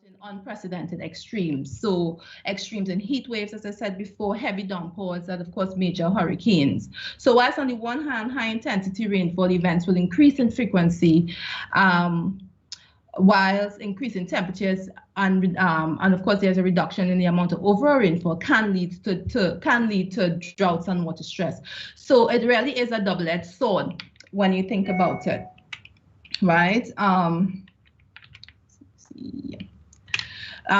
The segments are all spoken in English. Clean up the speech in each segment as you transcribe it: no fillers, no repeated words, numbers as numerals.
in unprecedented extremes. So extremes in heat waves, as I said before, heavy downpours, and of course major hurricanes. So whilst on the one hand, high intensity rainfall events will increase in frequency, whilst increasing temperatures and of course there's a reduction in the amount of overall rainfall can lead to droughts and water stress. So it really is a double-edged sword when you think about it, right?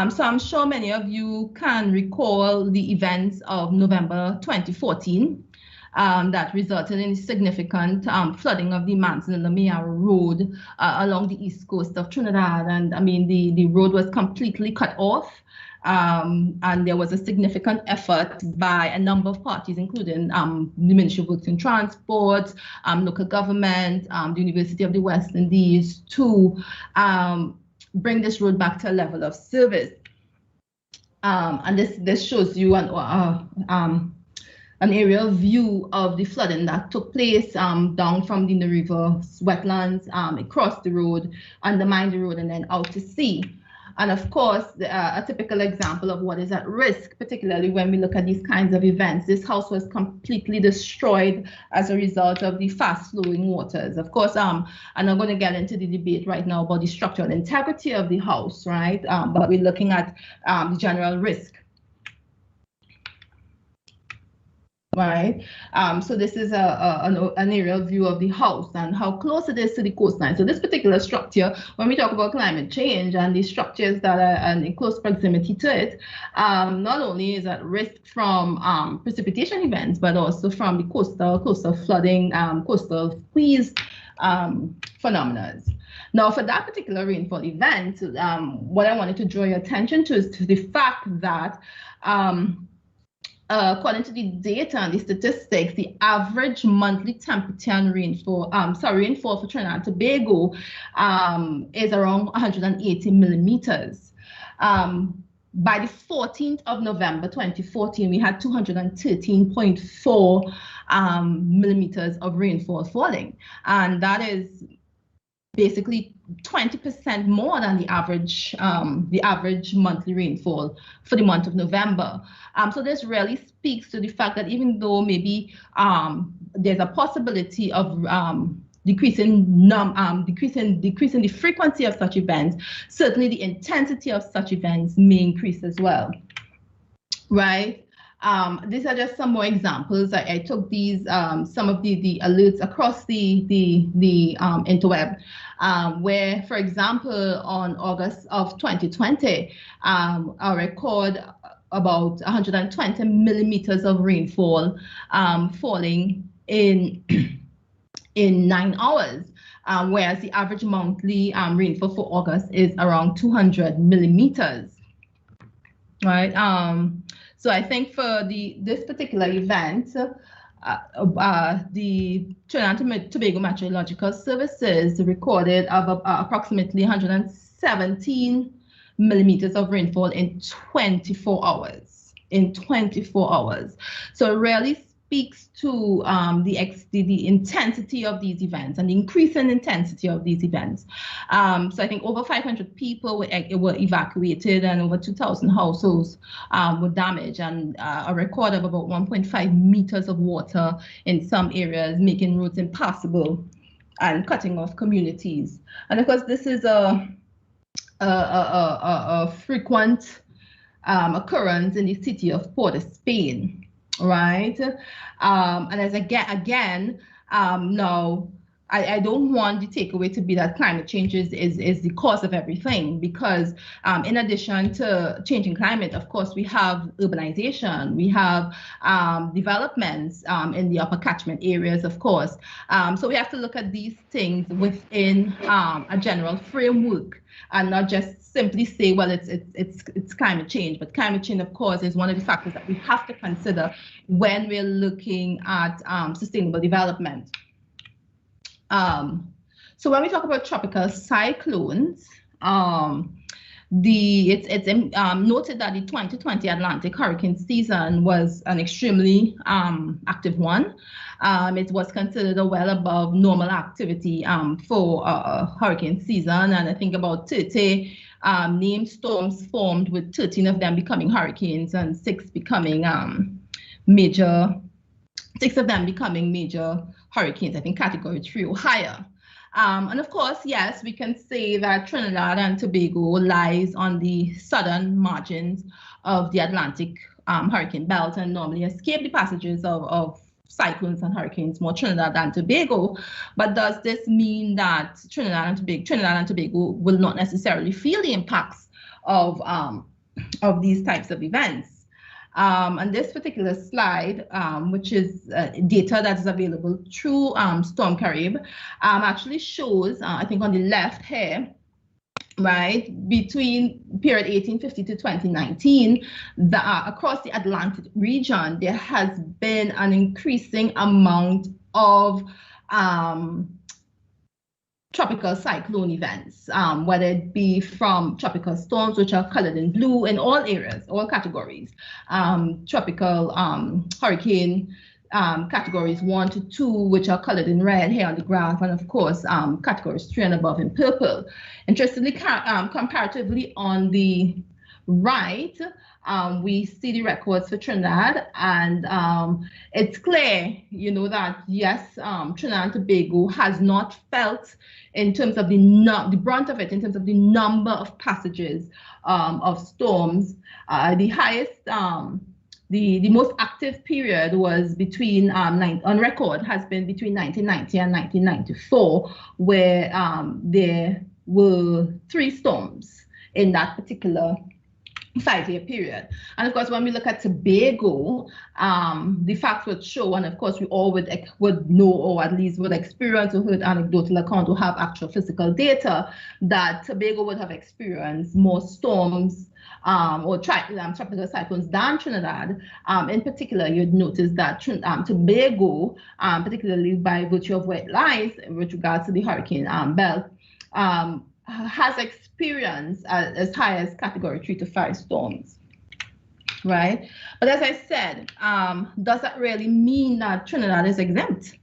So I'm sure many of you can recall the events of November 2014 that resulted in significant flooding of the Manson and the Mayara Road along the east coast of Trinidad. And I mean, the road was completely cut off. And there was a significant effort by a number of parties, including the Ministry of Works and Transport, local government, the University of the West Indies, to bring this road back to a level of service. And this shows you an aerial view of the flooding that took place down from the River wetlands, across the road, undermined the road, and then out to sea. And of course, a typical example of what is at risk, particularly when we look at these kinds of events, this house was completely destroyed as a result of the fast flowing waters. Of course, I'm not going to get into the debate right now about the structural integrity of the house, right? But we're looking at the general risk. Right. So this is an aerial view of the house and how close it is to the coastline. So this particular structure, when we talk about climate change and the structures that are in close proximity to it, not only is at risk from precipitation events, but also from the coastal flooding, coastal freeze phenomena. Now, for that particular rainfall event, what I wanted to draw your attention to is to the fact that according to the data and the statistics, the average monthly temperature and rainfall for Trinidad and Tobago is around 180 millimeters. By the 14th of November 2014, we had 213.4 millimeters of rainfall falling, and that is basically 20% more than the average monthly rainfall for the month of November. So this really speaks to the fact that even though maybe there's a possibility of decreasing the frequency of such events, certainly the intensity of such events may increase as well, right? These are just some more examples. I took these some of the alerts across the interweb, where, for example, on August of 2020, a record about 120 millimeters of rainfall falling in 9 hours, whereas the average monthly rainfall for August is around 200 millimeters, right? So I think for this particular event, the Trinidad and Tobago Meteorological Services recorded of approximately 117 millimeters of rainfall in 24 hours. So it really speaks to the intensity of these events and the increasing intensity of these events. So I think over 500 people were evacuated and over 2,000 households were damaged, and a record of about 1.5 meters of water in some areas, making roads impassable and cutting off communities. And of course, this is a frequent occurrence in the city of Port of Spain. Right, and as again, now I don't want the takeaway to be that climate change is the cause of everything, because in addition to changing climate, of course, we have urbanization, we have developments in the upper catchment areas, of course. So we have to look at these things within a general framework, and not just simply say, well, it's climate change. But climate change, of course, is one of the factors that we have to consider when we're looking at sustainable development. So when we talk about tropical cyclones, it's noted that the 2020 Atlantic hurricane season was an extremely active one. It was considered a well above normal activity for hurricane season, and I think about 30 named storms formed, with 13 of them becoming hurricanes and 6 becoming major hurricanes, I think category 3 or higher. And of course, yes, we can say that Trinidad and Tobago lies on the southern margins of the Atlantic hurricane belt and normally escape the passages of cyclones and hurricanes more Trinidad and Tobago. But does this mean that Trinidad and Tobago will not necessarily feel the impacts of these types of events? And this particular slide, which is data that is available through Storm Carib, actually shows, I think on the left here, right, between period 1850 to 2019, across the Atlantic region, there has been an increasing amount of tropical cyclone events, whether it be from tropical storms, which are colored in blue in all areas, all categories, tropical hurricane categories 1 to 2, which are colored in red here on the graph, and of course categories 3 and above in purple. Interestingly, comparatively on the right, we see the records for Trinidad, and it's clear, you know, that yes, Trinidad and Tobago has not felt, in terms of the brunt of it, in terms of the number of passages of storms. The highest, the most active period was between on record has been between 1990 and 1994, where there were 3 storms in that particular 5-year period. And of course, when we look at Tobago, the facts would show, and of course we all would know, or at least would experience or heard anecdotal account or have actual physical data, that Tobago would have experienced more storms or tropical cyclones than Trinidad. In particular, you'd notice that Tobago, particularly by virtue of where it lies with regards to the hurricane belt, has experienced as high as category 3 to 5 storms, right? But as I said, does that really mean that Trinidad is exempt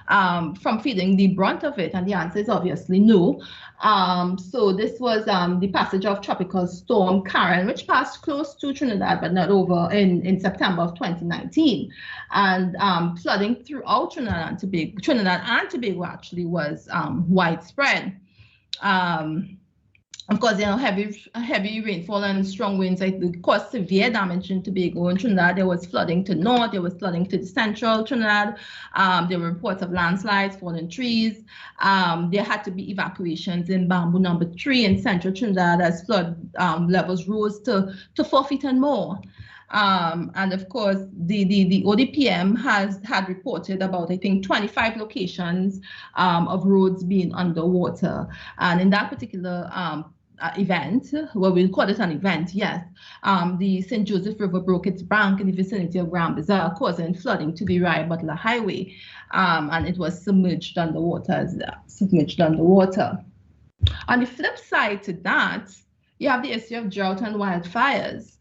from feeling the brunt of it? And the answer is obviously no. So this was the passage of Tropical Storm Karen, which passed close to Trinidad, but not over in September of 2019. And flooding throughout Trinidad and Tobago actually was widespread. Of course, you know, heavy rainfall and strong winds caused severe damage in Tobago and Trinidad. There was flooding to north, there was flooding to the central Trinidad. There were reports of landslides, fallen trees. There had to be evacuations in Bamboo number 3 in central Trinidad as flood levels rose to 4 feet and more. And of course, the ODPM had reported about, I think, 25 locations of roads being underwater. And in that particular event, well, we'll call it an event, yes, the St. Joseph River broke its bank in the vicinity of Grand Bazaar, causing flooding to the Rye Butler Highway, and it was submerged underwater. On the flip side to that, you have the issue of drought and wildfires.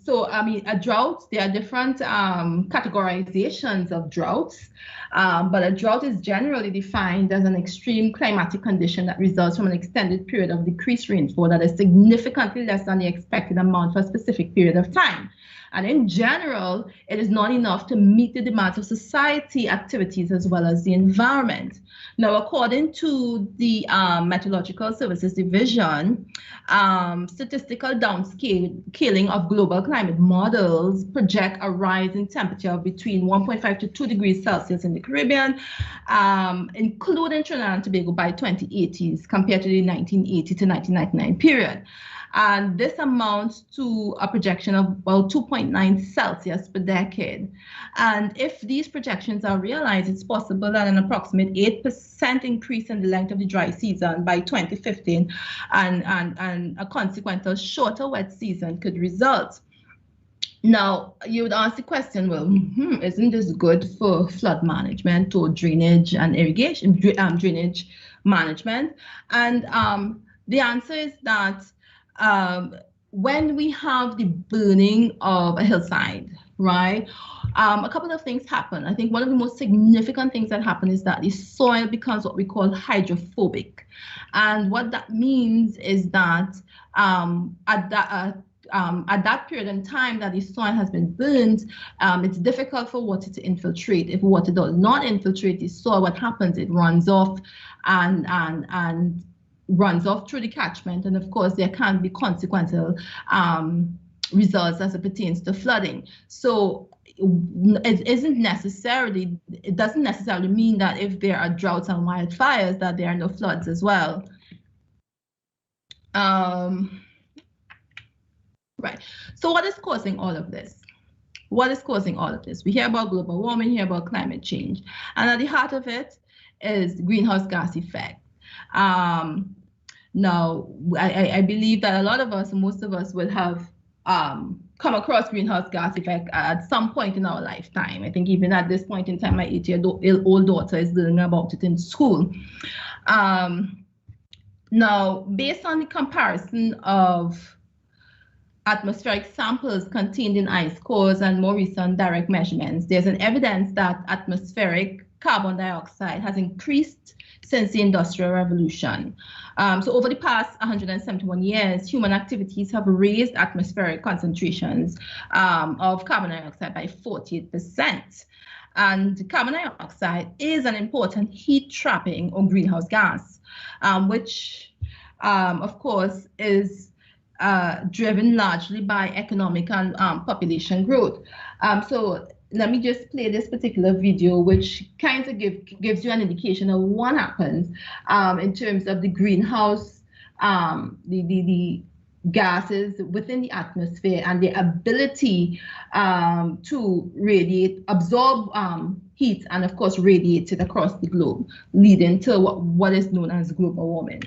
So, I mean, a drought, there are different categorizations of droughts, but a drought is generally defined as an extreme climatic condition that results from an extended period of decreased rainfall that is significantly less than the expected amount for a specific period of time. And in general, it is not enough to meet the demands of society, activities, as well as the environment. Now, according to the Meteorological Services Division, statistical downscaling of global climate models project a rise in temperature of between 1.5 to 2 degrees Celsius in the Caribbean, including Trinidad and Tobago by 2080s compared to the 1980 to 1999 period. And this amounts to a projection of about 2.9 Celsius per decade. And if these projections are realized, it's possible that an approximate 8% increase in the length of the dry season by 2015 and a consequential shorter wet season could result. Now, you would ask the question, well, isn't this good for flood management or drainage and irrigation, drainage management? And the answer is that when we have the burning of a hillside, right? A couple of things happen. I think one of the most significant things that happen is that the soil becomes what we call hydrophobic. And what that means is that at that period in time that the soil has been burned, it's difficult for water to infiltrate. If water does not infiltrate the soil, what happens? It runs off and runs off through the catchment. And of course, there can be consequential results as it pertains to flooding. So it doesn't necessarily mean that if there are droughts and wildfires that there are no floods as well. Right. So what is causing all of this? What is causing all of this? We hear about global warming, hear about climate change, and at the heart of it is the greenhouse gas effect. Now, I believe that a lot of us, most of us, will have come across greenhouse gas effect at some point in our lifetime. I think even at this point in time, my 8-year-old daughter is learning about it in school. Now, based on the comparison of atmospheric samples contained in ice cores and more recent direct measurements, there's an evidence that atmospheric carbon dioxide has increased since the Industrial Revolution. So over the past 171 years, human activities have raised atmospheric concentrations of carbon dioxide by 48%. And carbon dioxide is an important heat trapping or greenhouse gas, which of course is driven largely by economic and population growth. So let me just play this particular video, which kind of gives you an indication of what happens in terms of the greenhouse, the gases within the atmosphere and their ability to radiate, absorb heat, and of course radiate it across the globe, leading to what is known as global warming.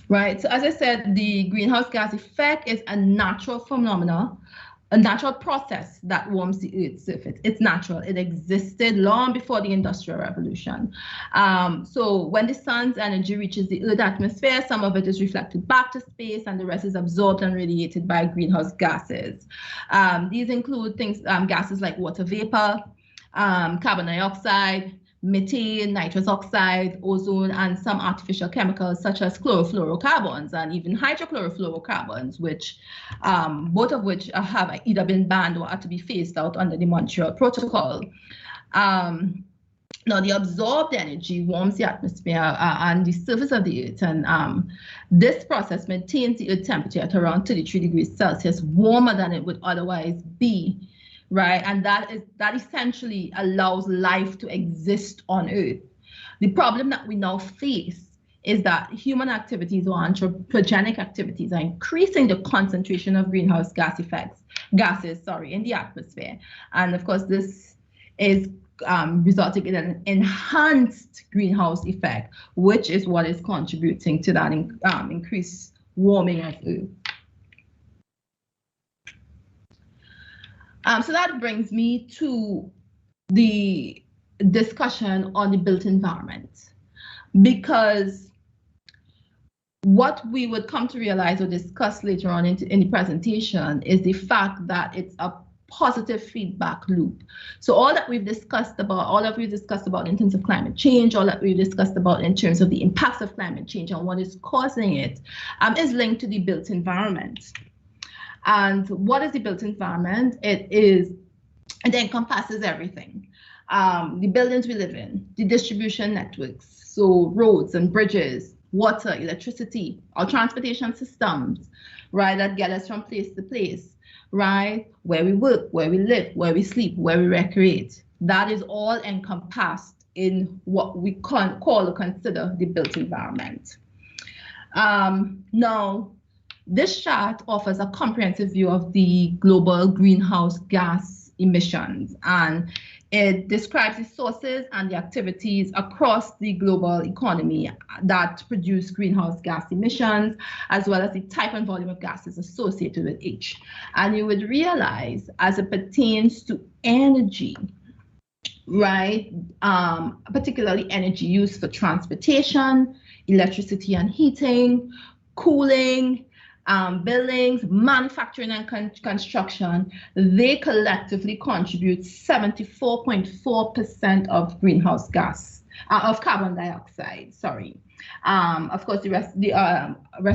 Right, so as I said, the greenhouse gas effect is a natural phenomena, a natural process that warms the Earth's surface. It's natural. It existed long before the Industrial Revolution. So when the sun's energy reaches the Earth's atmosphere, some of it is reflected back to space and the rest is absorbed and radiated by greenhouse gases. These include things, gases like water vapor, carbon dioxide, methane, nitrous oxide, ozone, and some artificial chemicals such as chlorofluorocarbons and even hydrochlorofluorocarbons, which both of which have either been banned or are to be phased out under the Montreal Protocol. Now, the absorbed energy warms the atmosphere and the surface of the Earth, and this process maintains the Earth temperature at around 33 degrees Celsius, warmer than it would otherwise be. Right, and that essentially allows life to exist on Earth. The problem that we now face is that human activities or anthropogenic activities are increasing the concentration of greenhouse gases in the atmosphere, and of course this is resulting in an enhanced greenhouse effect, which is what is contributing to that increased warming of Earth. So that brings me to the discussion on the built environment, because what we would come to realize or discuss later on in the presentation is the fact that it's a positive feedback loop. So all that we've discussed about, in terms of climate change, all that we've discussed about in terms of the impacts of climate change and what is causing it, is linked to the built environment. And what is the built environment? It encompasses everything. The buildings we live in, the distribution networks, so roads and bridges, water, electricity, our transportation systems, right, that get us from place to place, right, where we work, where we live, where we sleep, where we recreate. That is all encompassed in what we call or consider the built environment. Now, this chart offers a comprehensive view of the global greenhouse gas emissions, and it describes the sources and the activities across the global economy that produce greenhouse gas emissions, as well as the type and volume of gases associated with each. And you would realize, as it pertains to energy, right, particularly energy used for transportation, electricity and heating, cooling, buildings, manufacturing and construction, they collectively contribute 74.4% of greenhouse gas, of carbon dioxide, sorry. Of course, the rest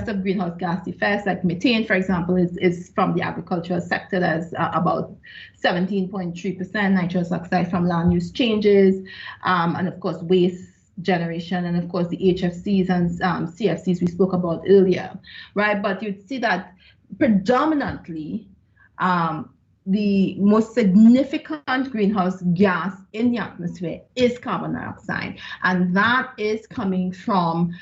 of greenhouse gas effects, like methane, for example, is from the agricultural sector. That's about 17.3%, nitrous oxide from land use changes, and of course, waste generation, and of course the HFCs and CFCs we spoke about earlier, right? But you'd see that predominantly the most significant greenhouse gas in the atmosphere is carbon dioxide, and that is coming from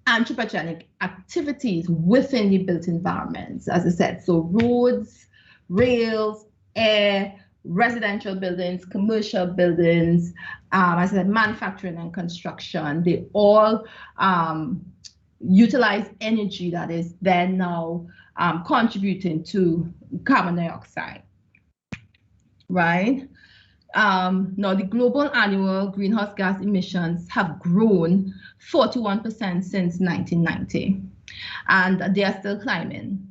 anthropogenic activities within the built environments, as I said. So roads, rails, air, residential buildings, commercial buildings, as I said, manufacturing and construction, they all utilize energy that is then now contributing to carbon dioxide, right? Now, the global annual greenhouse gas emissions have grown 41% since 1990, and they are still climbing.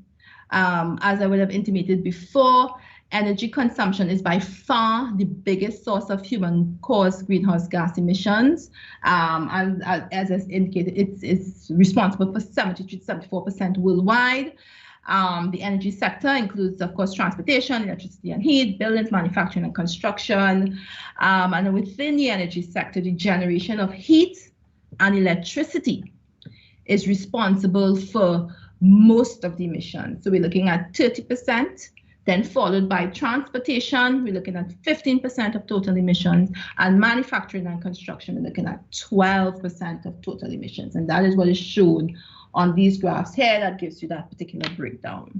As I would have intimated before, energy consumption is by far the biggest source of human-caused greenhouse gas emissions. And as I indicated, it's responsible for 73 to 74% worldwide. The energy sector includes, of course, transportation, electricity and heat, buildings, manufacturing and construction. And within the energy sector, the generation of heat and electricity is responsible for most of the emissions. So we're looking at 30%. Then followed by transportation, we're looking at 15% of total emissions, and manufacturing and construction, we're looking at 12% of total emissions. And that is what is shown on these graphs here that gives you that particular breakdown,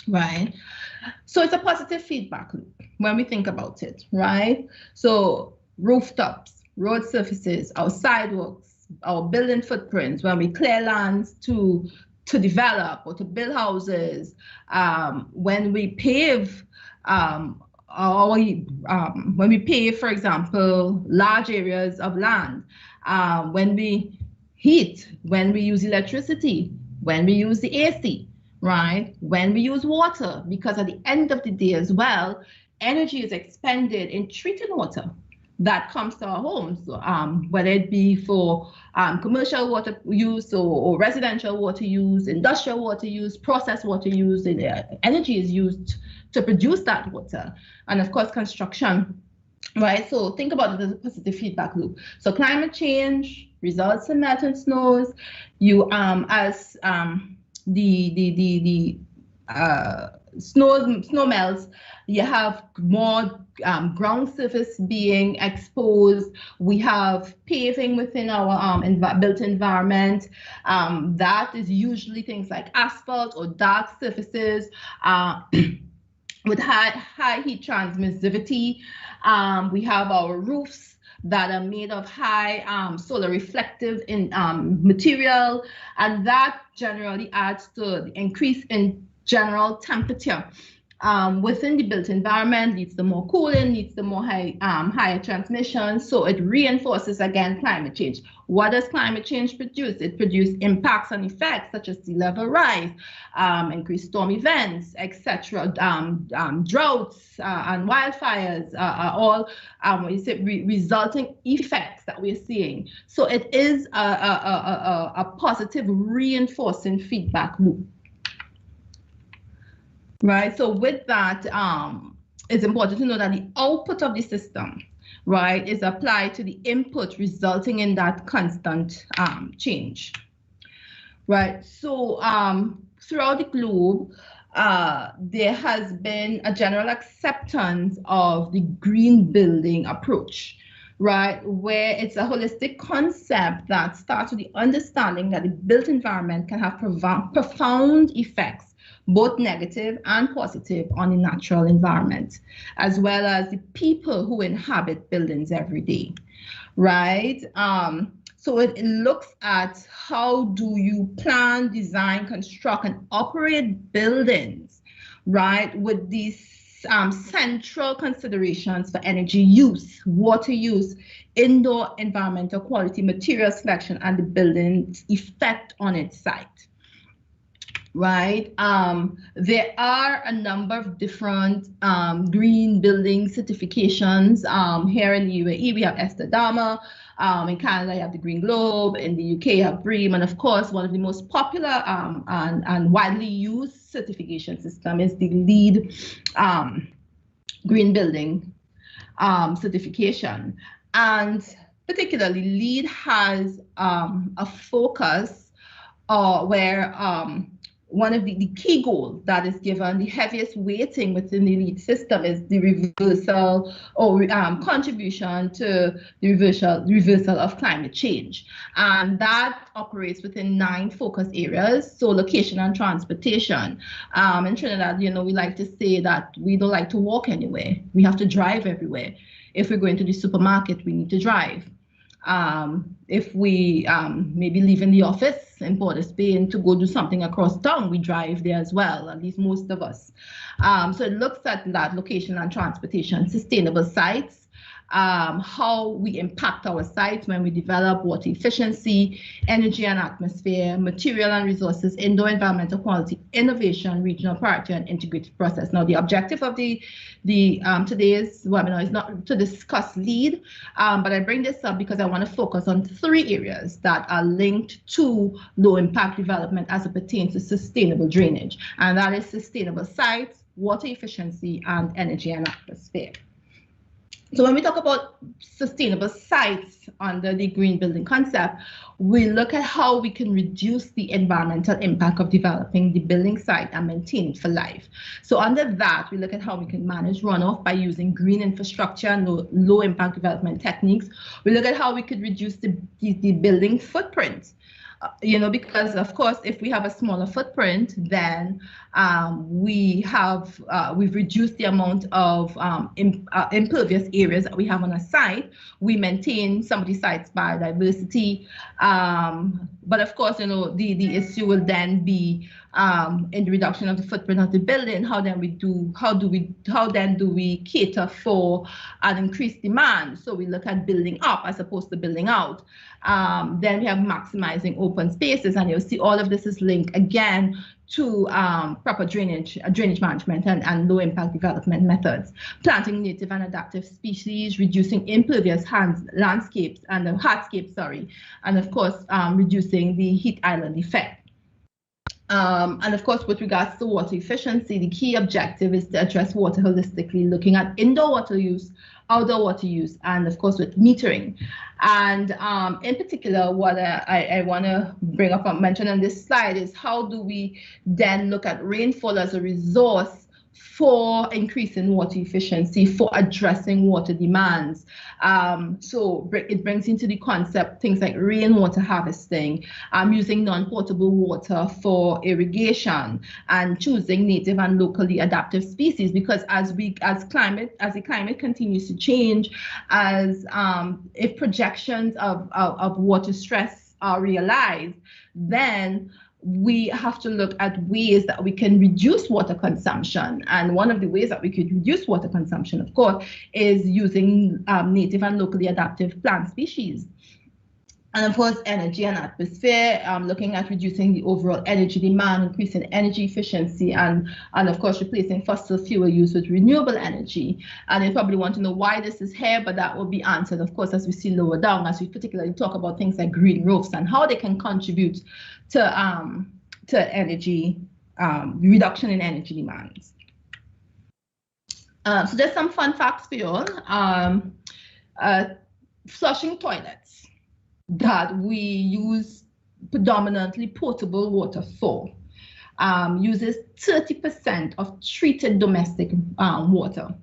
right? So it's a positive feedback loop when we think about it, right? So rooftops, road surfaces, our sidewalks, our building footprints, when we clear lands to develop or to build houses, when we pave, when we pave, for example, large areas of land, when we heat, when we use electricity, when we use the AC, right? When we use water, because at the end of the day as well, energy is expended in treating water that comes to our homes, whether it be for commercial water use or residential water use, industrial water use, processed water use. Energy is used to produce that water. And of course, construction, right? So think about it as a positive feedback loop. So climate change results in melting snows. You, as the snow melts, you have more ground surface being exposed. We have paving within our built environment. That is usually things like asphalt or dark surfaces with high heat transmissivity. We have our roofs that are made of high solar reflective material, and that generally adds to the increase in general temperature within the built environment, leads to more cooling, leads to more higher transmission. So it reinforces again climate change. What does climate change produce? It produces impacts and effects such as sea level rise, increased storm events, etc. Droughts and wildfires are all resulting effects that we're seeing. So it is a positive reinforcing feedback loop. Right, so with that, it's important to know that the output of the system, right, is applied to the input, resulting in that constant change. Right, so throughout the globe, there has been a general acceptance of the green building approach, right, where it's a holistic concept that starts with the understanding that the built environment can have profound effects, both negative and positive, on the natural environment, as well as the people who inhabit buildings every day, right? So it looks at how do you plan, design, construct, and operate buildings, right, with these central considerations for energy use, water use, indoor environmental quality, material selection, and the building's effect on its site. right? There are a number of different green building certifications. Here in the UAE, we have Estadama. In Canada, you have the Green Globe. In the UK, you have BREEAM. And of course, one of the most popular and widely used certification system is the LEED Green Building certification. And particularly, LEED has a focus where one of the key goals that is given, the heaviest weighting within the LEED system, is the reversal or contribution to the reversal of climate change. And that operates within 9 focus areas. So location and transportation. In Trinidad, you know, we like to say that we don't like to walk anywhere. We have to drive everywhere. If we're going to the supermarket, we need to drive. If we maybe leaving the office in Port of Spain to go do something across town, we drive there as well, at least most of us. So it looks at that location and transportation, sustainable sites, how we impact our sites when we develop water efficiency, energy and atmosphere, material and resources, indoor environmental quality, innovation, regional priority, and integrated process. Now, the objective of the today's webinar is not to discuss LEED, but I bring this up because I want to focus on 3 areas that are linked to low impact development as it pertains to sustainable drainage, and that is sustainable sites, water efficiency, and energy and atmosphere. So when we talk about sustainable sites under the green building concept, we look at how we can reduce the environmental impact of developing the building site and maintain it for life. So under that, we look at how we can manage runoff by using green infrastructure and low impact development techniques. We look at how we could reduce the building footprint. You know, because of course, if we have a smaller footprint, then we've reduced the amount of impervious areas that we have on a site. We maintain some of the site's biodiversity, but of course, you know, the issue will then be in the reduction of the footprint of the building. How then do we cater for an increased demand? So we look at building up as opposed to building out. Then we have maximizing open spaces, and you'll see all of this is linked again to proper drainage management and low impact development methods. Planting native and adaptive species, reducing impervious landscapes and hardscapes, and of course reducing the heat island effect. And of course, with regards to water efficiency, the key objective is to address water holistically, looking at indoor water use, outdoor water use, and of course with metering. And in particular, what I want to bring up and mention on this slide is how do we then look at rainfall as a resource for increasing water efficiency, for addressing water demands. So it brings into the concept things like rainwater harvesting, using non-potable water for irrigation, and choosing native and locally adaptive species. Because as the climate continues to change, if projections of water stress are realized, then we have to look at ways that we can reduce water consumption. And one of the ways that we could reduce water consumption, of course, is using native and locally adaptive plant species. And of course, energy and atmosphere, looking at reducing the overall energy demand, increasing energy efficiency, and of course, replacing fossil fuel use with renewable energy. And you probably want to know why this is here, but that will be answered, of course, as we see lower down, as we particularly talk about things like green roofs and how they can contribute to energy reduction in energy demands. So there's some fun facts for you all. Flushing toilets that we use predominantly potable water for uses 30% of treated domestic water,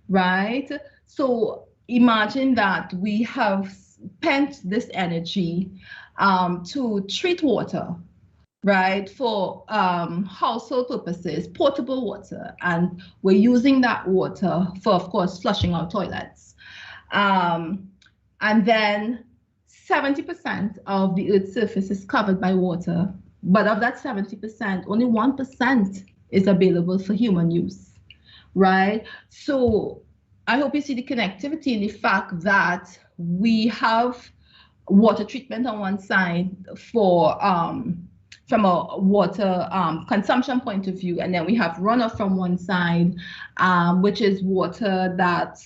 right? So imagine that we have spent this energy to treat water, right, for household purposes, potable water, and we're using that water for, of course, flushing our toilets. And then 70% of the Earth's surface is covered by water, but of that 70%, only 1% is available for human use, right? So I hope you see the connectivity in the fact that we have water treatment on one side for from a water consumption point of view, and then we have runoff from one side, which is water that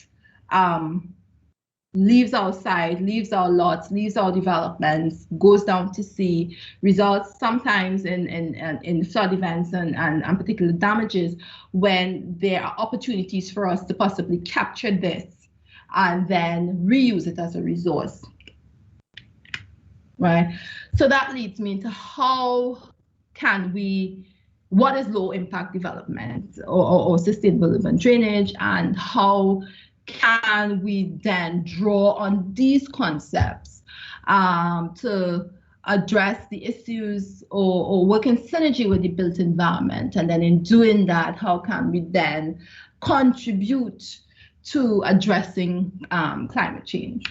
leaves our side, leaves our lots, leaves our developments, goes down to sea, results sometimes in flood events and particular damages when there are opportunities for us to possibly capture this and then reuse it as a resource. Right? So that leads me into how can we, what is low impact development or sustainable urban drainage, and how can we then draw on these concepts to address the issues or work in synergy with the built environment? And then in doing that, how can we then contribute to addressing climate change,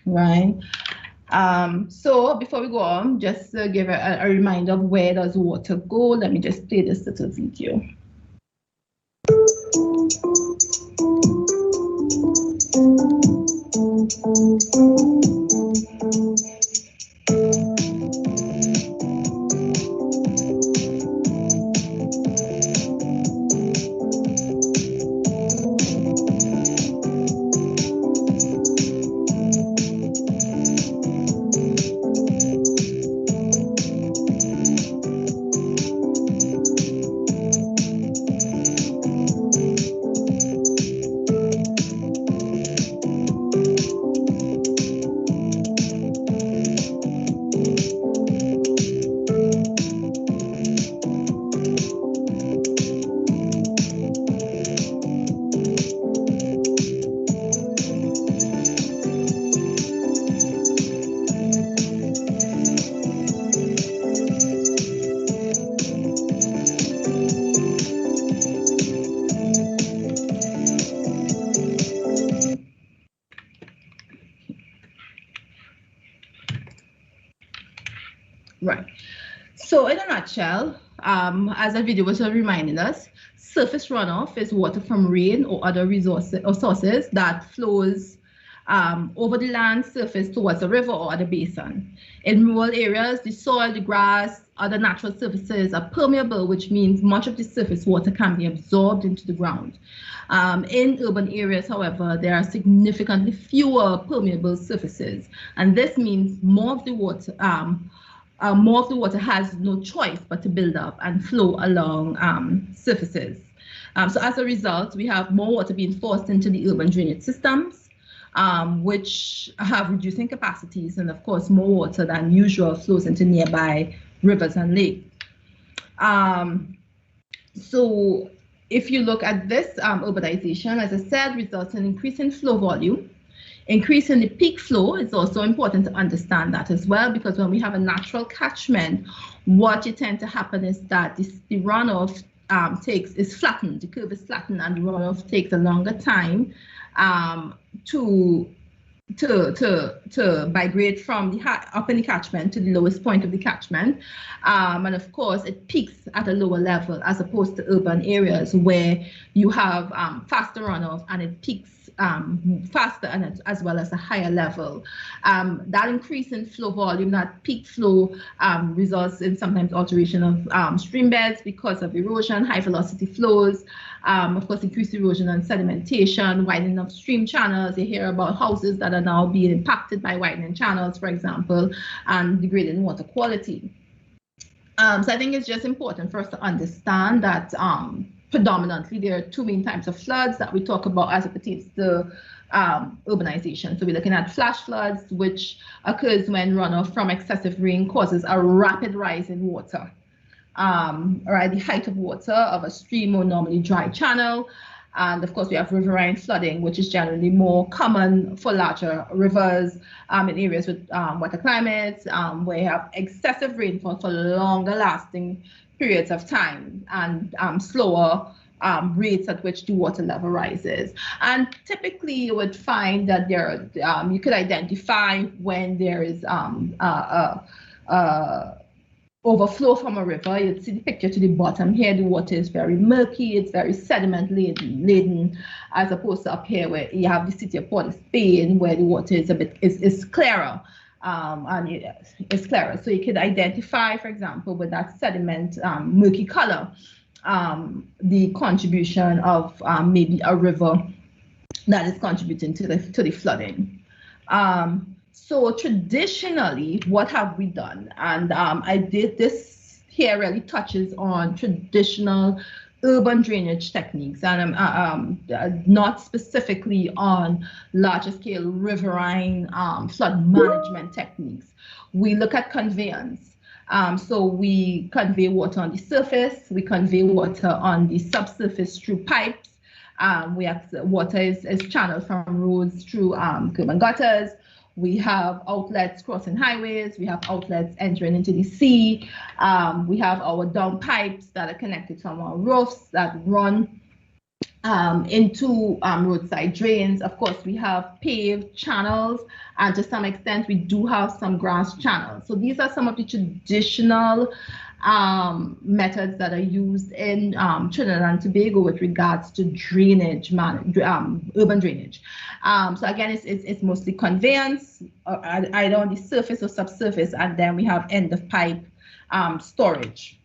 right? So before we go on, just to give a reminder of where does water go, let me just play this little video. Right. So in a nutshell, as the video was reminding us, surface runoff is water from rain or other resources or sources that flows over the land surface towards a river or other basin. In rural areas, the soil, the grass, other natural surfaces are permeable, which means much of the surface water can be absorbed into the ground. In urban areas, however, there are significantly fewer permeable surfaces, and this means more of the water has no choice but to build up and flow along surfaces. So as a result, we have more water being forced into the urban drainage systems, which have reducing capacities, and of course, more water than usual flows into nearby rivers and lakes. So if you look at this urbanization, as I said, results in increasing flow volume. Increasing the peak flow is also important to understand that as well, because when we have a natural catchment, what you tend to happen is that the runoff is flattened, the curve is flattened, and the runoff takes a longer time to migrate from the up in the catchment to the lowest point of the catchment. And of course, it peaks at a lower level as opposed to urban areas where you have faster runoff and it peaks faster and as well as a higher level. That increase in flow volume, that peak flow, results in sometimes alteration of stream beds because of erosion, high velocity flows, of course, increased erosion and sedimentation, widening of stream channels. You hear about houses that are now being impacted by widening channels, for example, and degrading water quality. So I think it's just important for us to understand that predominantly there are two main types of floods that we talk about as it pertains to urbanization. So we're looking at flash floods, which occurs when runoff from excessive rain causes a rapid rise in water. Right, the height of water of a stream or normally dry channel. And of course, we have riverine flooding, which is generally more common for larger rivers in areas with wetter climates, where you have excessive rainfall for longer lasting periods of time and slower rates at which the water level rises. And typically you would find that there you could identify when there is overflow from a river. You'd see the picture to the bottom here. The water is very murky, it's very sediment laden, as opposed to up here where you have the city of Port of Spain, where the water is is clearer. and it's clearer. So you could identify, for example, with that sediment murky color, the contribution of maybe a river that is contributing to the flooding. So traditionally, what have we done? And I did this here really touches on traditional urban drainage techniques, and not specifically on larger scale riverine flood management techniques. We look at conveyance. So we convey water on the surface, we convey water on the subsurface through pipes. Water is channeled from roads through curb and gutters. We have outlets crossing highways. We have outlets entering into the sea. We have our down pipes that are connected from our roofs that run into roadside drains. Of course, we have paved channels, and to some extent, we do have some grass channels. So these are some of the traditional methods that are used in Trinidad and Tobago with regards to drainage, urban drainage. So again, it's mostly conveyance, either on the surface or subsurface, and then we have end of pipe storage.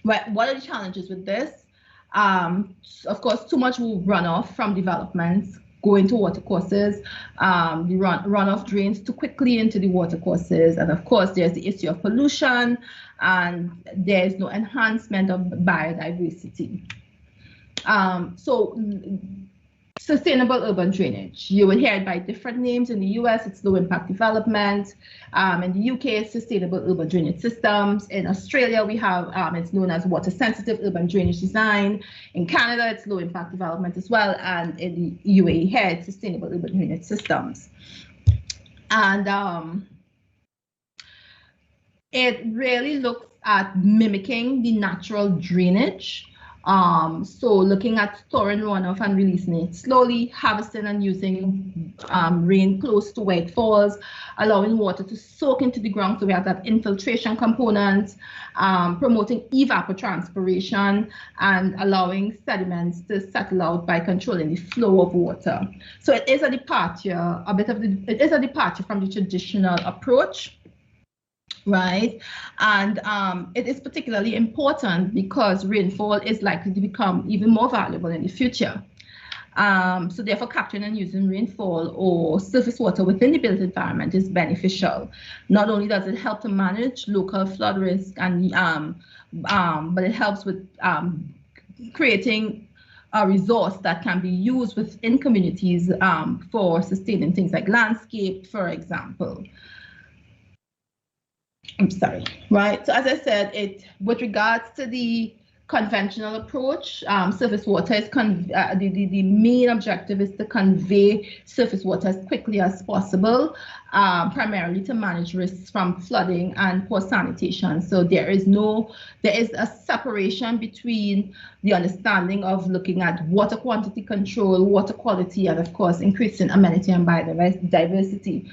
What are the challenges with this? Of course, too much will run off from developments, go into watercourses. The runoff drains too quickly into the watercourses, and of course, there's the issue of pollution, and there's no enhancement of biodiversity. So sustainable urban drainage, you will hear it by different names. In the US, it's low impact development. In the UK, it's sustainable urban drainage systems. In Australia, we have it's known as water sensitive urban drainage design. In Canada, it's low impact development as well. And in the UAE here, it's sustainable urban drainage systems. And it really looks at mimicking the natural drainage. So looking at storing runoff and releasing it slowly, harvesting and using rain close to where it falls, allowing water to soak into the ground. So we have that infiltration component, promoting evapotranspiration, and allowing sediments to settle out by controlling the flow of water. So it is a departure, it is a departure from the traditional approach. Right, and it is particularly important because rainfall is likely to become even more valuable in the future. So therefore, capturing and using rainfall or surface water within the built environment is beneficial. Not only does it help to manage local flood risk, and but it helps with creating a resource that can be used within communities for sustaining things like landscape, for example. I'm sorry, right? So as I said, with regards to the conventional approach, surface water is the main objective is to convey surface water as quickly as possible, primarily to manage risks from flooding and poor sanitation. So there is a separation between the understanding of looking at water quantity control, water quality, and of course increasing amenity and biodiversity.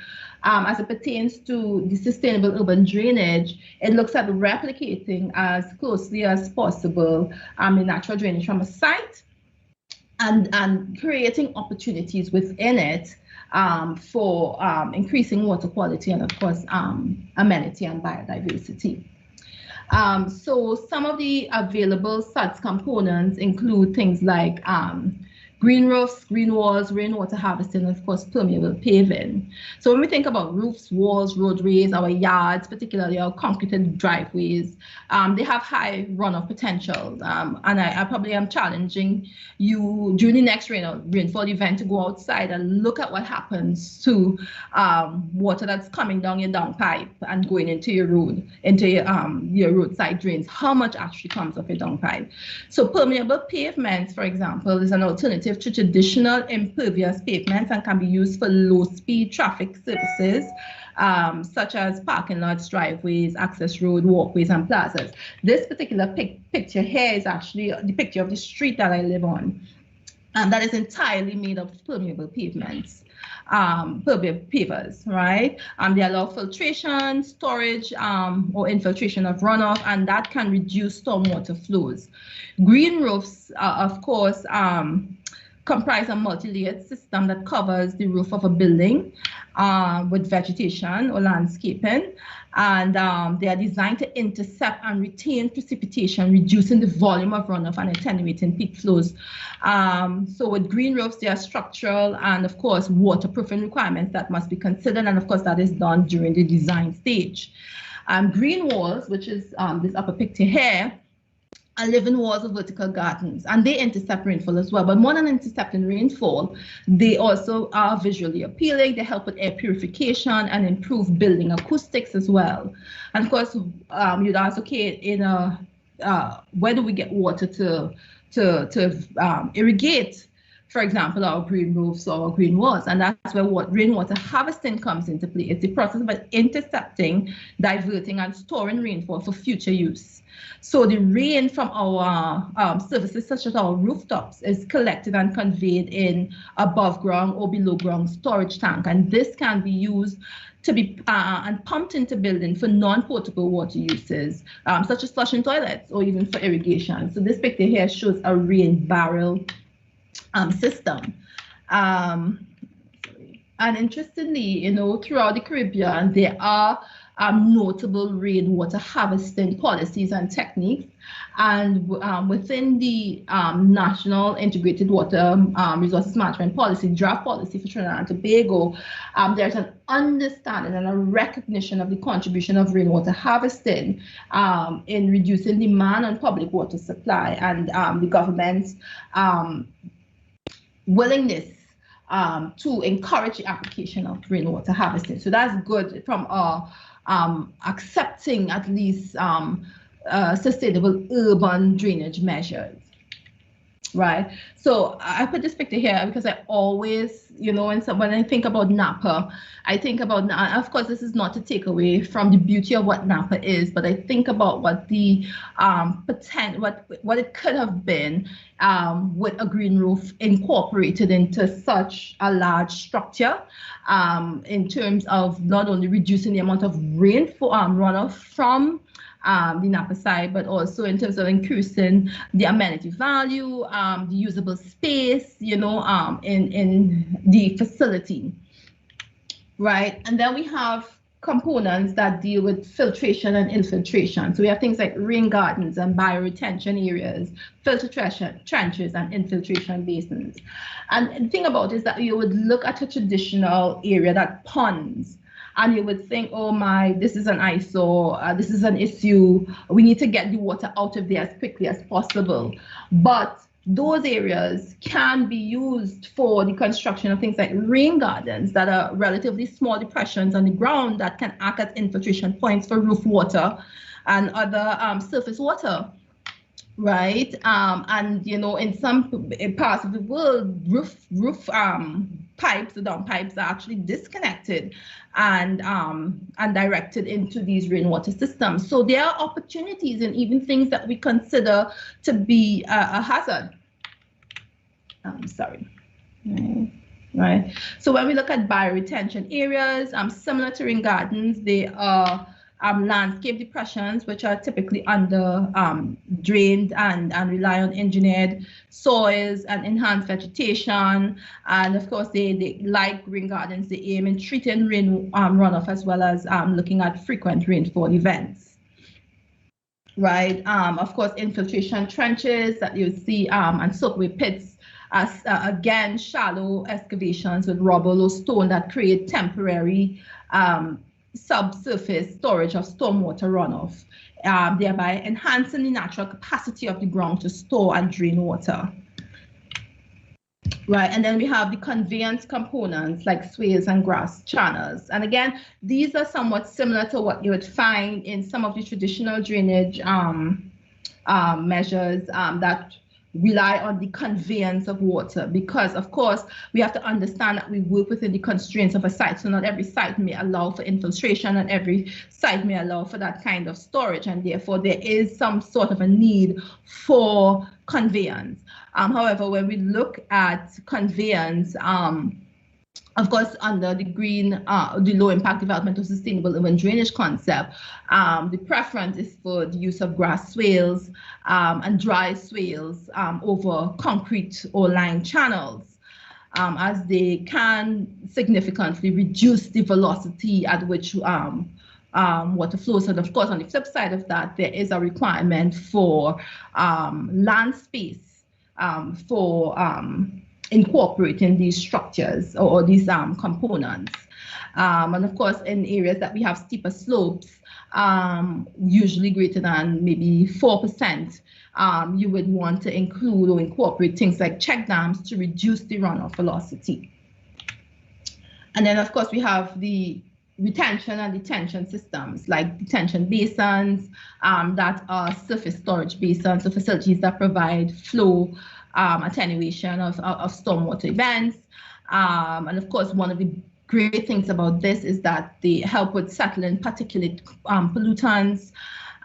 As it pertains to the sustainable urban drainage, it looks at replicating as closely as possible the natural drainage from a site and creating opportunities within it for increasing water quality and, of course, amenity and biodiversity. So some of the available Suds components include things like green roofs, green walls, rainwater harvesting, and of course, permeable paving. So when we think about roofs, walls, roadways, our yards, particularly our concreted driveways, they have high runoff potential. And I probably am challenging you during the next rainfall event to go outside and look at what happens to water that's coming down your downpipe and going into your road, into your roadside drains. How much actually comes off your downpipe? So permeable pavements, for example, is an alternative to traditional impervious pavements and can be used for low-speed traffic services, such as parking lots, driveways, access road, walkways, and plazas. This particular picture here is actually the picture of the street that I live on, and that is entirely made of permeable pavements, permeable pavers, right? They allow filtration, storage, or infiltration of runoff, and that can reduce stormwater flows. Green roofs, of course, comprise a multi-layered system that covers the roof of a building with vegetation or landscaping. And they are designed to intercept and retain precipitation, reducing the volume of runoff and attenuating peak flows. So with green roofs, there are structural and, of course, waterproofing requirements that must be considered. And, of course, that is done during the design stage. Green walls, which is this upper picture here, are living walls of vertical gardens, and they intercept rainfall as well. But more than intercepting rainfall, they also are visually appealing. They help with air purification and improve building acoustics as well. And of course, you'd ask, okay, where do we get water to irrigate, for example, our green roofs or our green walls? And that's where rainwater harvesting comes into play. It's the process of intercepting, diverting, and storing rainfall for future use. So the rain from our surfaces, such as our rooftops, is collected and conveyed in above ground or below ground storage tank. And this can be used to be and pumped into buildings for non-potable water uses, such as flushing toilets or even for irrigation. So this picture here shows a rain barrel system. And interestingly, throughout the Caribbean, there are notable rainwater harvesting policies and techniques. And within the National Integrated Water Resources Management Policy, draft policy for Trinidad and Tobago, there's an understanding and a recognition of the contribution of rainwater harvesting in reducing demand on public water supply, and the government's willingness to encourage the application of rainwater harvesting. So that's good from accepting at least sustainable urban drainage measures, right? So I put this picture here because I always, when I think about Napa, I think about, of course, this is not to take away from the beauty of what Napa is, but I think about what the what it could have been with a green roof incorporated into such a large structure, in terms of not only reducing the amount of rainfall runoff from the Napa side, but also in terms of increasing the amenity value, the usable space, in the facility, right? And then we have components that deal with filtration and infiltration. So we have things like rain gardens and bioretention areas, filtration trenches, and infiltration basins. And the thing about it is that you would look at a traditional area, that ponds, and you would think, oh my, this is an eyesore, this is an issue, we need to get the water out of there as quickly as possible. But those areas can be used for the construction of things like rain gardens that are relatively small depressions on the ground that can act as infiltration points for roof water and other surface water, right? And in some parts of the world, roof pipes, the down pipes, are actually disconnected and directed into these rainwater systems. So there are opportunities and even things that we consider to be a hazard. Right. So when we look at bioretention areas, similar to rain gardens, they are landscape depressions, which are typically under drained and rely on engineered soils and enhanced vegetation. And of course, they like rain gardens, they aim in treating rain runoff as well as looking at frequent rainfall events. Right. Of course, infiltration trenches that you see and soakaway pits, as again, shallow excavations with rubble or stone that create temporary subsurface storage of stormwater runoff, thereby enhancing the natural capacity of the ground to store and drain water. Right, and then we have the conveyance components like swales and grass channels. And again, these are somewhat similar to what you would find in some of the traditional drainage measures that rely on the conveyance of water, because of course we have to understand that we work within the constraints of a site. So not every site may allow for infiltration, and every site may allow for that kind of storage, and therefore there is some sort of a need for conveyance. However, when we look at conveyance, Of course, under the green, the low impact development of sustainable urban drainage concept, the preference is for the use of grass swales and dry swales over concrete or lined channels, as they can significantly reduce the velocity at which water flows. And of course, on the flip side of that, there is a requirement for land space for incorporating these structures or these components. And of course, in areas that we have steeper slopes, usually greater than maybe 4%, you would want to include or incorporate things like check dams to reduce the runoff velocity. And then, of course, we have the retention and detention systems like detention basins that are surface storage basins, so facilities that provide flow attenuation of stormwater events. And of course, one of the great things about this is that they help with settling particulate pollutants.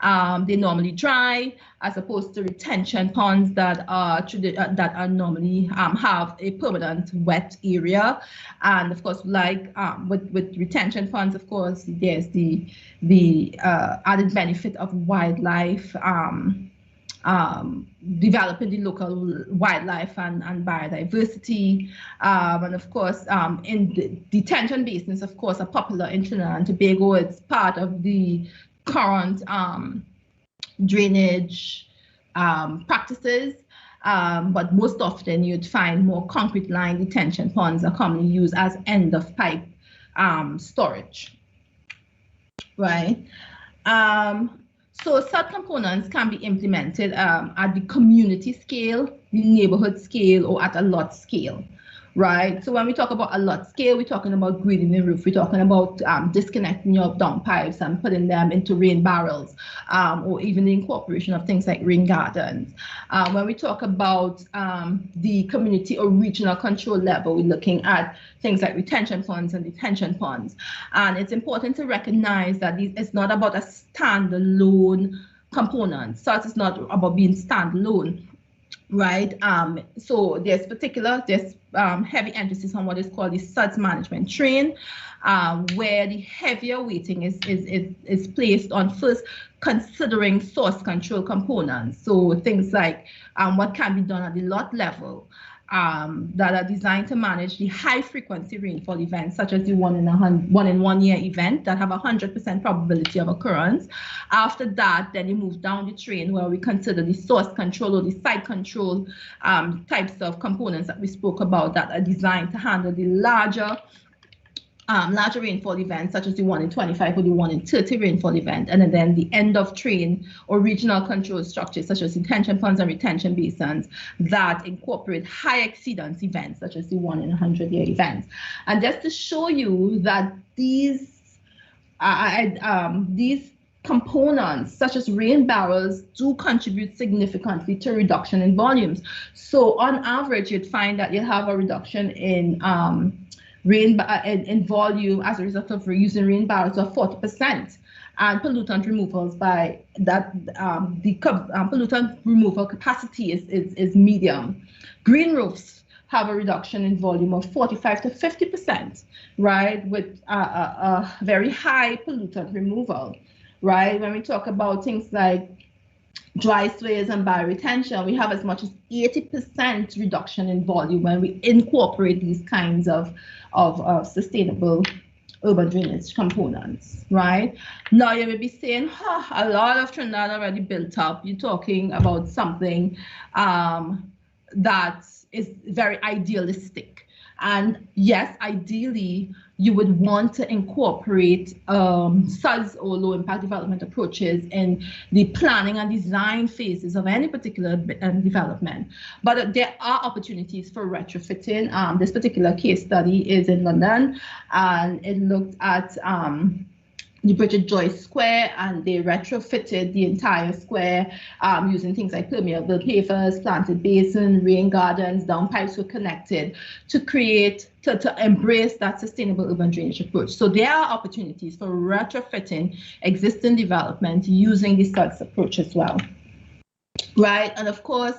They're normally dry, as opposed to retention ponds that are normally have a permanent wet area. And of course, like with retention ponds, of course, there's the added benefit of wildlife, developing the local wildlife and biodiversity. And of course, in the detention basins, of course, are popular in Trinidad and Tobago. It's part of the current drainage practices, but most often you'd find more concrete line detention ponds are commonly used as end of pipe storage, right? So Suds components can be implemented at the community scale, the neighborhood scale, or at a lot scale, right? So when we talk about a lot scale, we're talking about grading the roof. We're talking about disconnecting your downpipes and putting them into rain barrels, or even the incorporation of things like rain gardens. When we talk about the community or regional control level, we're looking at things like retention ponds and detention ponds. And it's important to recognize that it's not about a standalone component. Suds is not about being standalone, right? So there's heavy emphasis on what is called the Suds management train, where the heavier weighting is placed on first considering source control components. So things like what can be done at the lot level, that are designed to manage the high frequency rainfall events, such as the one in 1 year event that have 100% probability of occurrence. After that, then you move down the train where we consider the source control or the site control types of components that we spoke about that are designed to handle the larger rainfall events, such as the 1 in 25 or the 1 in 30 rainfall event, and then the end of train or regional control structures, such as detention ponds and retention basins that incorporate high exceedance events, such as the 1 in 100 year events. And just to show you that these components, such as rain barrels, do contribute significantly to reduction in volumes. So on average, you'd find that you have a reduction in volume as a result of reusing rain barrels of 40%, and pollutant removals by that the pollutant removal capacity is medium. Green roofs have a reduction in volume of 45 to 50%, right, with a very high pollutant removal, right? When we talk about things like dry swales and bioretention, we have as much as 80% reduction in volume when we incorporate these kinds of sustainable urban drainage components, right? Now you may be saying, a lot of Trinidad already built up. You're talking about something that is very idealistic. And yes, ideally, you would want to incorporate Suds or low impact development approaches in the planning and design phases of any particular development. But there are opportunities for retrofitting. This particular case study is in London, and it looked at the Bridget Joyce Square, and they retrofitted the entire square using things like permeable pavers, planted basin, rain gardens, downpipes were connected to create, to embrace that sustainable urban drainage approach. So there are opportunities for retrofitting existing development using the Suds approach as well, right? And of course,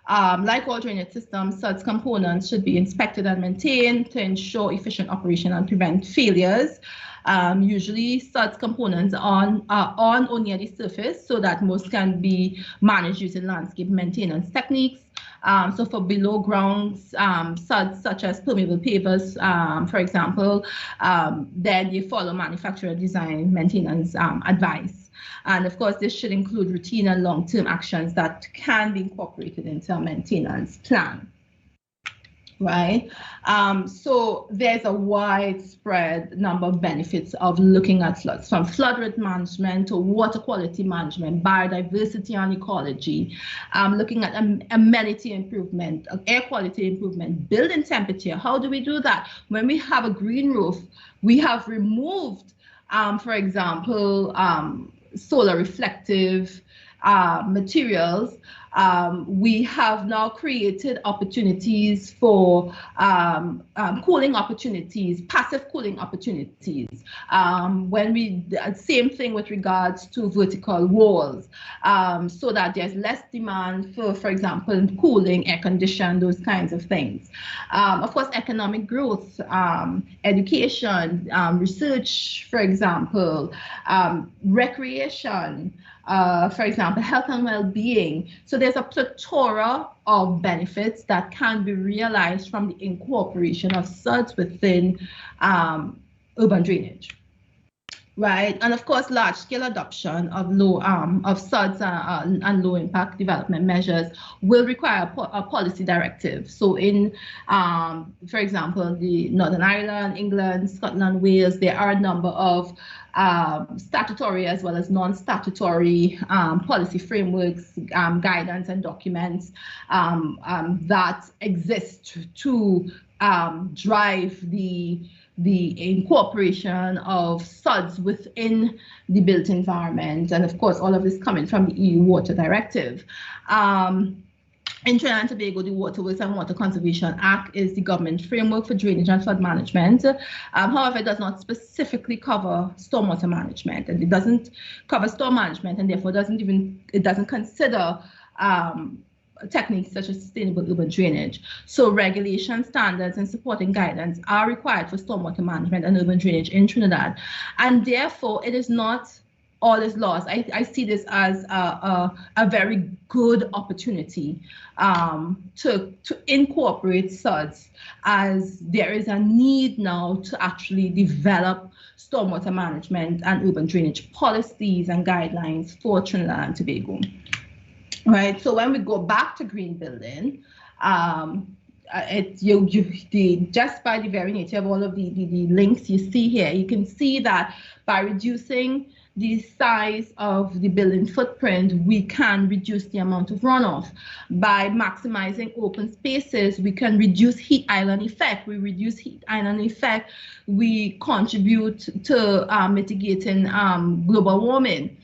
Like all drainage systems, Suds components should be inspected and maintained to ensure efficient operation and prevent failures. Usually, Suds components are on or near the surface so that most can be managed using landscape maintenance techniques. So for below ground suds such as permeable pavers, for example, then you follow manufacturer design maintenance advice. And of course, this should include routine and long-term actions that can be incorporated into a maintenance plan. Right? So there's a widespread number of benefits of looking at floods, from flood rate management to water quality management, biodiversity and ecology, looking at amenity improvement, air quality improvement, building temperature. How do we do that? When we have a green roof, we have removed, for example, solar reflective materials. We have now created opportunities for cooling opportunities, passive cooling opportunities. Same thing with regards to vertical walls, so that there's less demand for example, cooling, air condition, those kinds of things. Of course, economic growth, education, research, for example, recreation, for example, health and well-being. So there's a plethora of benefits that can be realized from the incorporation of suds within urban drainage. Right, and of course, large-scale adoption of suds and low-impact development measures will require a policy directive. So, for example, the Northern Ireland, England, Scotland, Wales, there are a number of statutory as well as non-statutory policy frameworks, guidance, and documents that exist to drive the incorporation of suds within the built environment. And of course, all of this coming from the EU Water Directive. In Trinidad and Tobago, the Waterworks and Water Conservation Act is the government framework for drainage and flood management. However, it does not specifically cover stormwater management, and it doesn't cover storm management, and therefore it doesn't consider techniques such as sustainable urban drainage. So regulation, standards, and supporting guidance are required for stormwater management and urban drainage in Trinidad. And therefore, it is not all is lost. I see this as a very good opportunity to incorporate suds, as there is a need now to actually develop stormwater management and urban drainage policies and guidelines for Trinidad and Tobago. Right, so when we go back to green building, just by the very nature of all of the links you see here, you can see that by reducing the size of the building footprint, we can reduce the amount of runoff. By maximizing open spaces, we can reduce heat island effect. We reduce heat island effect, we contribute to mitigating global warming.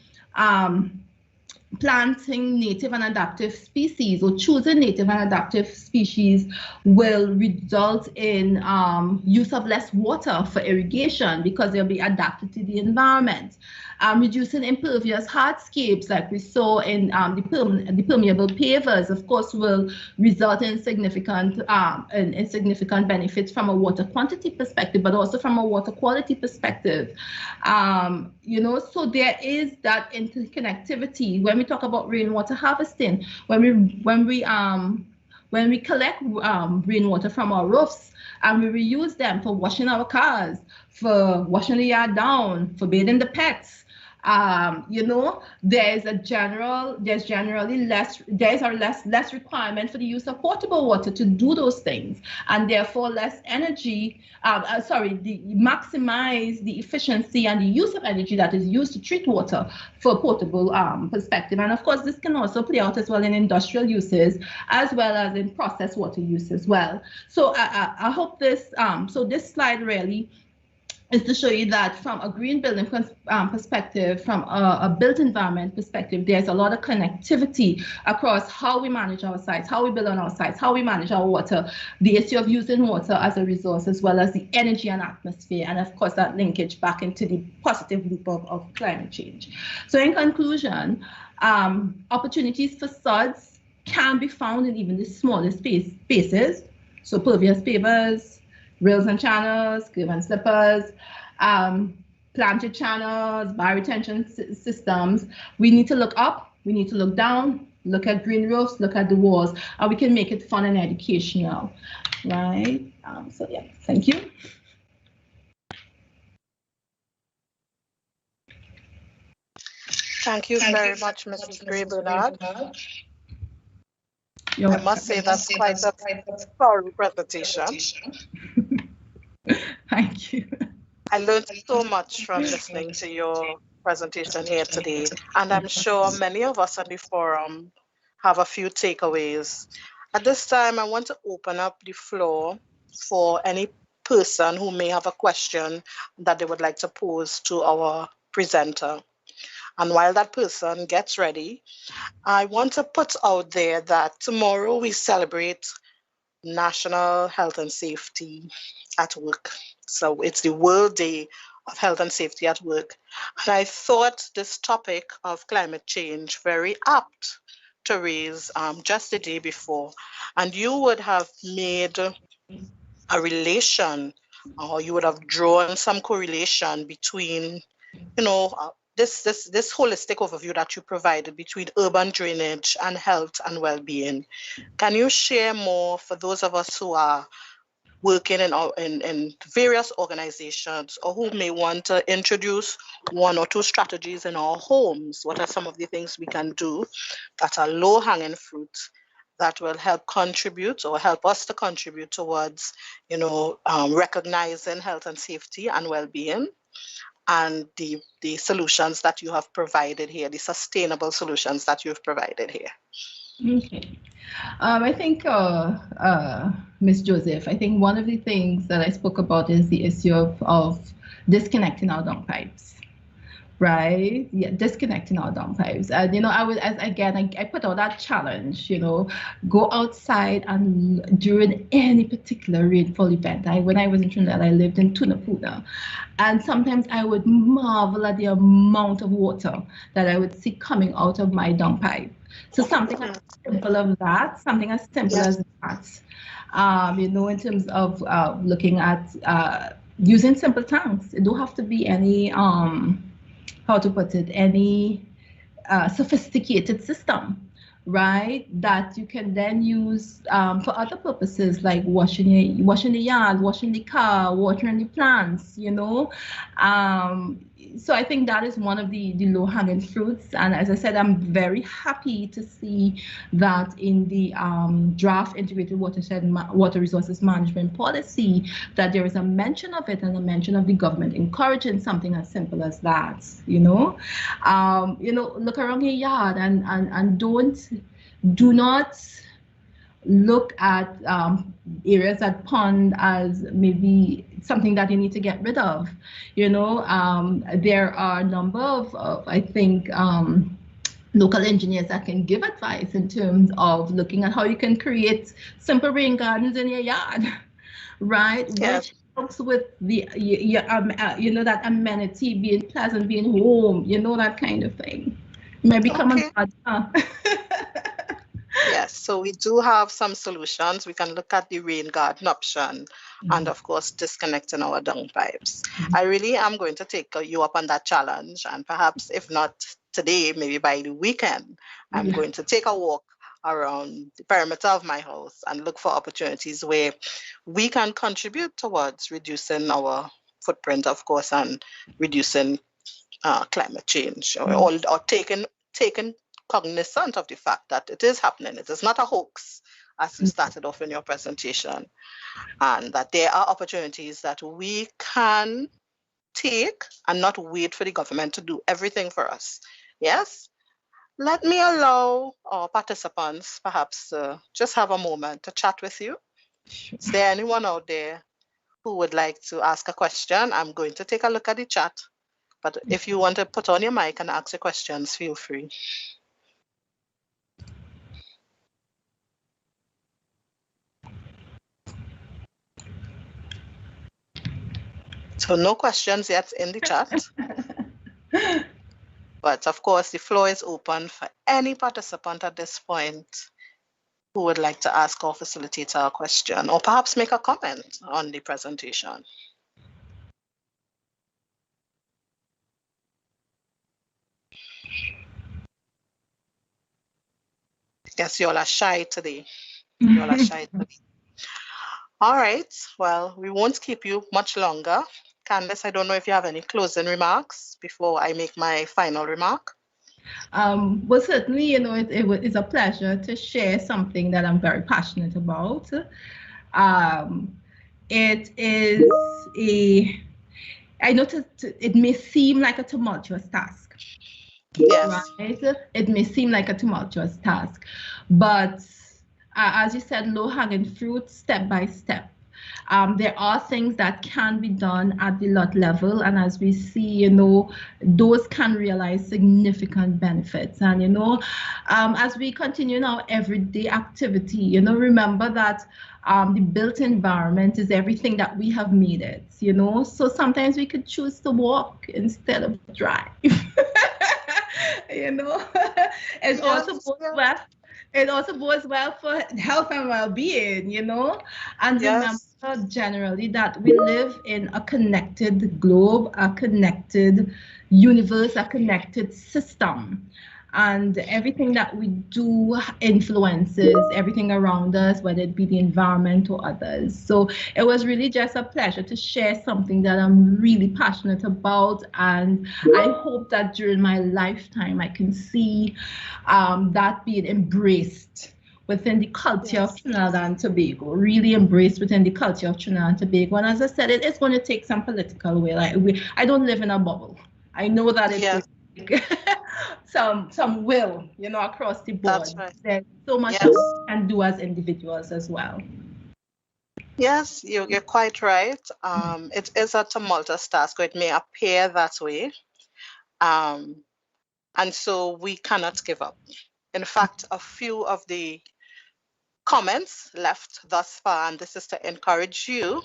Planting native and adaptive species, or choosing native and adaptive species, will result in use of less water for irrigation because they'll be adapted to the environment. Reducing impervious hardscapes, like we saw in the permeable pavers, of course, will result in significant benefits from a water quantity perspective, but also from a water quality perspective. So there is that interconnectivity. When we talk about rainwater harvesting, when we collect rainwater from our roofs and we reuse them for washing our cars, for washing the yard down, for bathing the pets, there's generally less requirement for the use of potable water to do those things, and therefore less energy. Maximize the efficiency and the use of energy that is used to treat water for potable perspective. And of course, this can also play out as well in industrial uses as well as in processed water use as well. So I hope this. So this slide really is to show you that from a green building perspective, from a built environment perspective, there's a lot of connectivity across how we manage our sites, how we build on our sites, how we manage our water, the issue of using water as a resource, as well as the energy and atmosphere, and of course that linkage back into the positive loop of climate change. So in conclusion, opportunities for suds can be found in even the smallest spaces. So pervious pavers, rills and channels, curb and slippers, planted channels, bioretention systems. We need to look up, we need to look down, look at green roofs, look at the walls, and we can make it fun and educational, right? So yeah, thank you. Thank you very much, Mrs. Grat-Bernard. I must say that's quite a thorough presentation. Thank you. I learned so much from listening to your presentation here today, and I'm sure many of us on the forum have a few takeaways. At this time, I want to open up the floor for any person who may have a question that they would like to pose to our presenter. And while that person gets ready, I want to put out there that tomorrow we celebrate National Health and Safety at Work. So it's the World Day of Health and Safety at Work. And I thought this topic of climate change very apt to raise just the day before. And you would have made a relation, or you would have drawn some correlation between, this holistic overview that you provided between urban drainage and health and well-being. Can you share more for those of us who are working in various organizations, or who may want to introduce one or two strategies in our homes? What are some of the things we can do that are low-hanging fruit that will help contribute or help us to contribute towards, recognizing health and safety and well-being, and the solutions that you have provided here, the sustainable solutions that you've provided here? Okay. I think, Ms. Joseph, I think one of the things that I spoke about is the issue of disconnecting our downpipes, right? Yeah, disconnecting our downpipes. And, I put out that challenge, go outside and during any particular rainfall event. When I was in Trinidad, I lived in Tunapuna. And sometimes I would marvel at the amount of water that I would see coming out of my downpipe. So something as simple as that, in terms of looking at using simple tanks. It don't have to be any, any sophisticated system, right? That you can then use for other purposes, like washing the yard, washing the car, watering the plants, So I think that is one of the low-hanging fruits. And as I said, I'm very happy to see that in the draft integrated water resources management policy, that there is a mention of it and a mention of the government encouraging something as simple as that. Look around your yard and do not look at areas that pond as maybe something that you need to get rid of. There are a number of I think, local engineers that can give advice in terms of looking at how you can create simple rain gardens in your yard, right? Yes. Which helps with the, that amenity, being pleasant, being home, that kind of thing. Maybe come on. Yes, so we do have some solutions. We can look at the rain garden option, and of course, disconnecting our downpipes. I really am going to take you up on that challenge, and perhaps if not today, maybe by the weekend, I'm going to take a walk around the perimeter of my house and look for opportunities where we can contribute towards reducing our footprint, of course, and reducing climate change, or taking cognizant of the fact that it is happening. It is not a hoax, as you started off in your presentation, and that there are opportunities that we can take and not wait for the government to do everything for us. Yes? Let me allow our participants perhaps just have a moment to chat with you. Sure. Is there anyone out there who would like to ask a question? I'm going to take a look at the chat, but if you want to put on your mic and ask your questions, feel free. So no questions yet in the chat. But of course, the floor is open for any participant at this point. who would like to ask our facilitator a question or perhaps make a comment on the presentation? Guess you all are shy today. You all are shy today. All right. Well, we won't keep you much longer. Candice, I don't know if you have any closing remarks before I make my final remark. Well, certainly, you know, it's a pleasure to share something that I'm very passionate about. It is I know it may seem like a tumultuous task. Yes. Right? It may seem like a tumultuous task, but as you said, low-hanging fruit, step by step. There are things that can be done at the lot level, and as we see, you know, those can realize significant benefits. And you know, as we continue in our everyday activity, you know, remember that the built environment is everything that we have made it. You know, so sometimes we could choose to walk instead of drive. You know, it also bodes well for health and well-being, you know. And remember generally that we live in a connected globe, a connected universe, a connected system. And everything that we do influences everything around us, whether it be the environment or others. So it was really just a pleasure to share something that I'm really passionate about. And I hope that during my lifetime, I can see that being embraced within the culture of Trinidad and Tobago, really embraced within the culture of Trinidad and Tobago. And as I said, it is going to take some political will. I don't live in a bubble. I know that it's going to take some will, you know, across the board. That's right. There's so much that we can do as individuals as well. Yes, you're quite right. It is a tumultuous task, or it may appear that way. And so we cannot give up. In fact, a few of the comments left thus far, and this is to encourage you,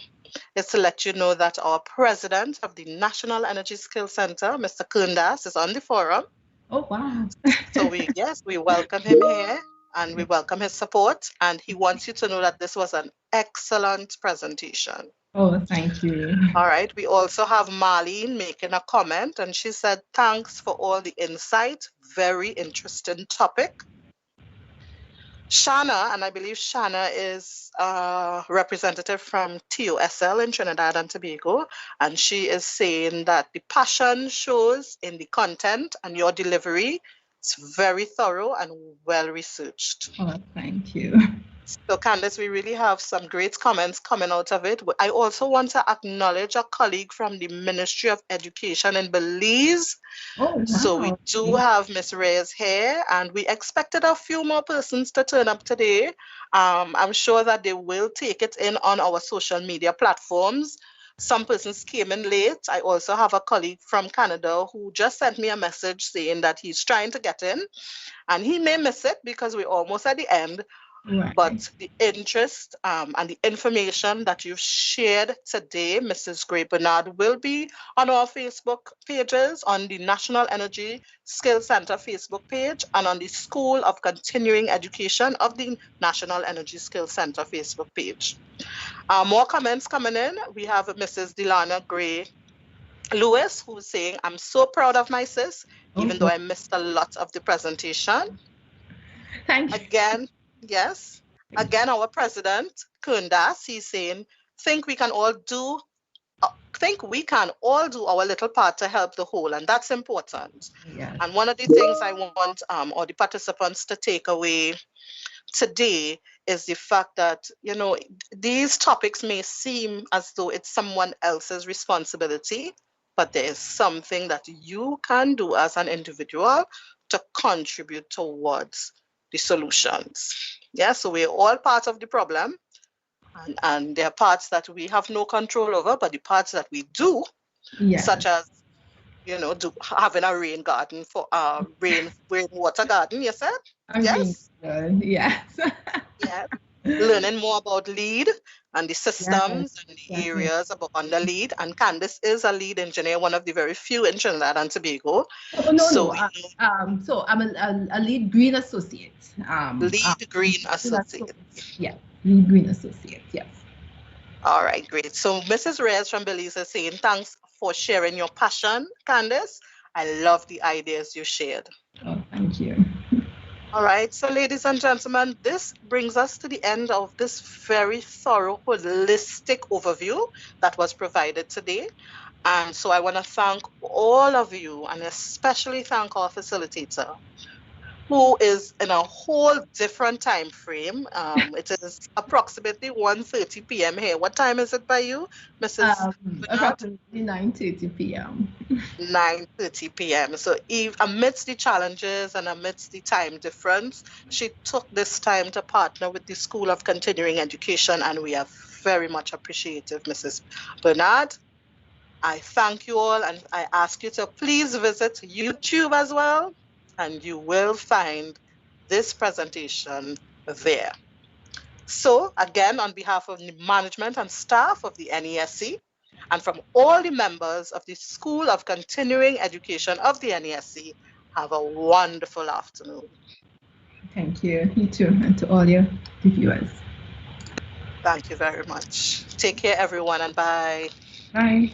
is to let you know that our president of the National Energy Skills Center, Mr. Kundas, is on the forum. Oh, wow. So we welcome him here and we welcome his support. And he wants you to know that this was an excellent presentation. Oh, thank you. All right. We also have Marlene making a comment, and she said, thanks for all the insight. Very interesting topic. Shana, and I believe Shana is a representative from TOSL in Trinidad and Tobago, and she is saying that the passion shows in the content and your delivery. It's very thorough and well researched. Oh, thank you. So Candice, we really have some great comments coming out of it. I also want to acknowledge a colleague from the Ministry of Education in Belize. Oh, wow. So we do have Miss Reyes here, and we expected a few more persons to turn up today. I'm sure that they will take it in on our social media platforms. Some persons came in late. I also have a colleague from Canada who just sent me a message saying that he's trying to get in, and he may miss it because we're almost at the end. Right. But the interest and the information that you've shared today, Mrs. Grat-Bernard, will be on our Facebook pages, on the National Energy Skills Center Facebook page, and on the School of Continuing Education of the National Energy Skills Center Facebook page. More comments coming in. We have Mrs. Delana Gray Lewis, who's saying, I'm so proud of my sis, even though I missed a lot of the presentation. Thank you. Again, yes. Again, our president, Kundas, he's saying, think we can all do our little part to help the whole, and that's important. Yes. And one of the things I want all the participants to take away today is the fact that, you know, these topics may seem as though it's someone else's responsibility, but there is something that you can do as an individual to contribute towards the solutions. Yeah, so we're all part of the problem, and there are parts that we have no control over, but the parts that we do, such as, you know, having a rain garden for rainwater garden, you said? Yes. Yes. Yeah. learning more about lead and the systems Yes, and the definitely. areas about under lead. And Candice is a lead engineer, one of the very few in Trinidad and Tobago. Oh, no, So no. we know So I'm a lead green associate. lead green Green associate. associate. Yeah, lead green associate. Yes. All right, great. So Mrs. Reyes from Belize is saying, thanks for sharing your passion, Candice. I love the ideas you shared. Oh, thank you. All right, so ladies and gentlemen, this brings us to the end of this very thorough, holistic overview that was provided today. And so I want to thank all of you and especially thank our facilitator who is in a whole different time frame. It is approximately 1:30 p.m. here. What time is it by you, Mrs. Bernard? Approximately 9:30 p.m. 9:30 p.m. So amidst the challenges and amidst the time difference, she took this time to partner with the School of Continuing Education, and we are very much appreciative, Mrs. Bernard. I thank you all, and I ask you to please visit YouTube as well, and you will find this presentation there. So again, on behalf of the management and staff of the NESC, and from all the members of the School of Continuing Education of the NESC, have a wonderful afternoon. Thank you. You too, and to all your viewers. Thank you very much. Take care, everyone, and bye. Bye.